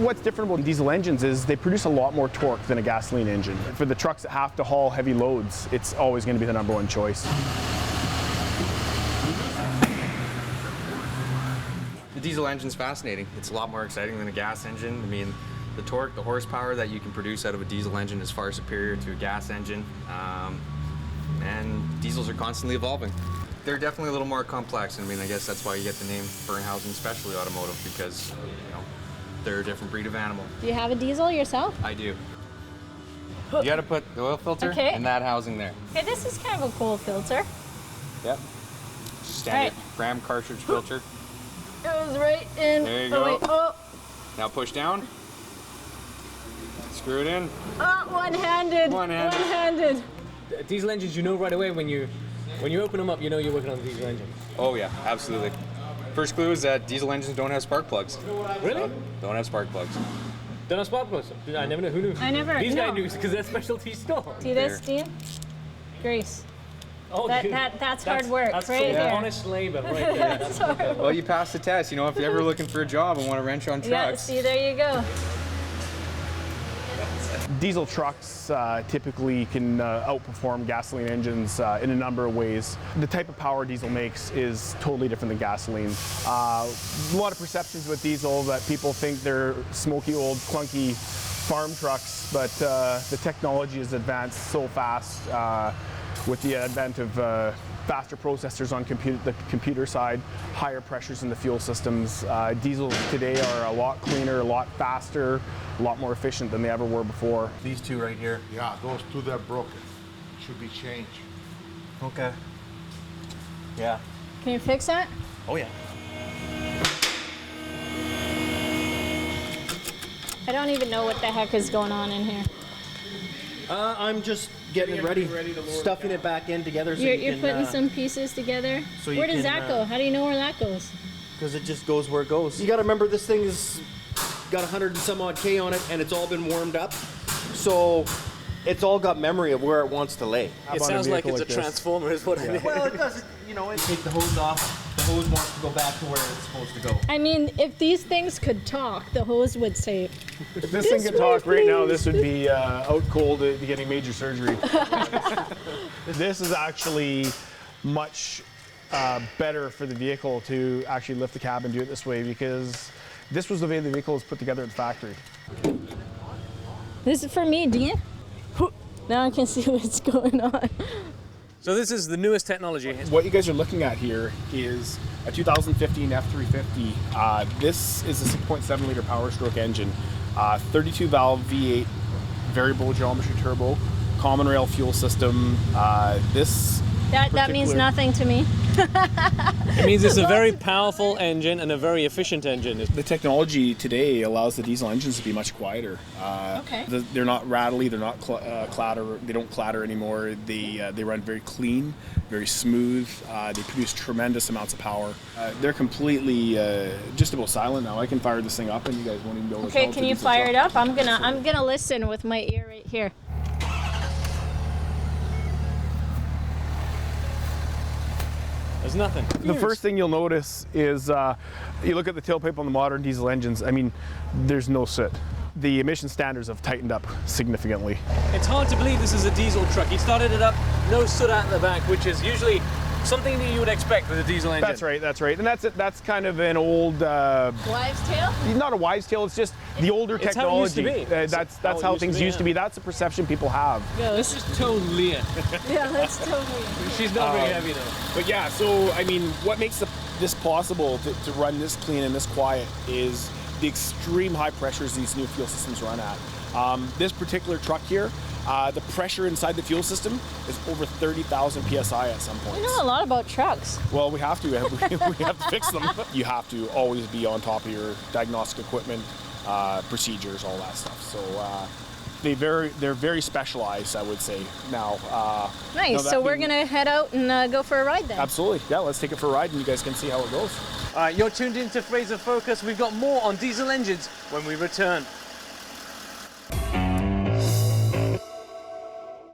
What's different about diesel engines is they produce a lot more torque than a gasoline engine. For the trucks that have to haul heavy loads, it's always going to be the #1 choice. The diesel engine's fascinating. It's a lot more exciting than a gas engine. I mean, the torque, the horsepower that you can produce out of a diesel engine is far superior to a gas engine. And diesels are constantly evolving. They're definitely a little more complex. I mean, I guess that's why you get the name Bernhausen Specialty Automotive, because, you know, they're a different breed of animal. Do you have a diesel yourself? I do. You gotta put the oil filter in that housing there. Okay, this is kind of a cool filter. Yep. Standard ram cartridge filter. It was right in. There you go. Wait, oh. Now push down. Screw it in. Oh, one-handed. One-handed. One-handed. Diesel engines, you know right away when you open them up, you know you're working on a diesel engine. Oh yeah, absolutely. First clue is that diesel engines don't have spark plugs. Really? Don't have spark plugs. Don't have spark plugs. I never knew. Who knew? I never. These no. guys knew because they're specialty store. See this, Dean? Grace. Oh, That's hard work, that's right there. honest labor, right there. That's hard. Well, you passed the test. You know, if you're ever looking for a job and want to wrench on trucks. Yeah, see, there you go. Diesel trucks typically can outperform gasoline engines in a number of ways. The type of power diesel makes is totally different than gasoline. A lot of perceptions with diesel that people think they're smoky, old, clunky farm trucks, but the technology has advanced so fast with the advent of faster processors on the computer side, higher pressures in the fuel systems. Diesels today are a lot cleaner, a lot faster, a lot more efficient than they ever were before. These two right here. Yeah, those two that are broken should be changed. Okay. Yeah. Can you fix that? Oh yeah. I don't even know what the heck is going on in here. I'm just getting it ready, stuffing it back in together. So You're putting some pieces together? so you Where does can, that go? How do you know where that goes? Because it just goes where it goes. You got to remember this thing is got 100 and some odd K on it, and it's all been warmed up, so it's all got memory of where it wants to lay. It sounds like it's a transformer, is what it is. Well, it does. You know, take the hose off. The hose wants to go back to where it's supposed to go. I mean, if these things could talk, the hose would say, If this thing could talk right now, this would be out cold, it'd be getting major surgery. This is actually much better for the vehicle to actually lift the cab and do it this way, because this was the way the vehicle was put together at the factory. this is for me, Dean. Now I can see what's going on. So this is the newest technology. What you guys are looking at here is a 2015 F350. This is a 6.7 liter Power Stroke engine, 32 valve V8, variable geometry turbo, common rail fuel system. That means nothing to me. It means it's a very powerful engine and a very efficient engine. The technology today allows the diesel engines to be much quieter. Okay. They're not rattly. They're not clatter. They don't clatter anymore. They run very clean, very smooth. They produce tremendous amounts of power. They're completely just about silent now. I can fire this thing up, and you guys won't even be able to tell. Okay, can you fire it up? I'm gonna listen with my ear right here. There's nothing. The first thing you'll notice is you look at the tailpipe on the modern diesel engines. I mean, there's no soot. The emission standards have tightened up significantly. It's hard to believe this is a diesel truck. He started it up, no soot out the back, which is usually something that you would expect with a diesel engine. That's right, that's right. And that's kind of an old... Wives' tale? Not a wives' tale, it's just the older technology. How it used to be. That's how things used to be. That's the perception people have. Let's just tow Leah. Yeah, let's tell me. She's not very heavy though. But yeah, so I mean, what makes this possible to run this clean and this quiet is the extreme high pressures these new fuel systems run at. This particular truck here, the pressure inside the fuel system is over 30,000 PSI at some points. You know a lot about trucks. Well, we have to. We have to fix them. You have to always be on top of your diagnostic equipment, procedures, all that stuff. So they're very specialized, I would say, now. Nice. So we're going to head out and go for a ride then. Absolutely. Yeah, let's take it for a ride and you guys can see how it goes. You're tuned into Fraser Focus. We've got more on diesel engines when we return.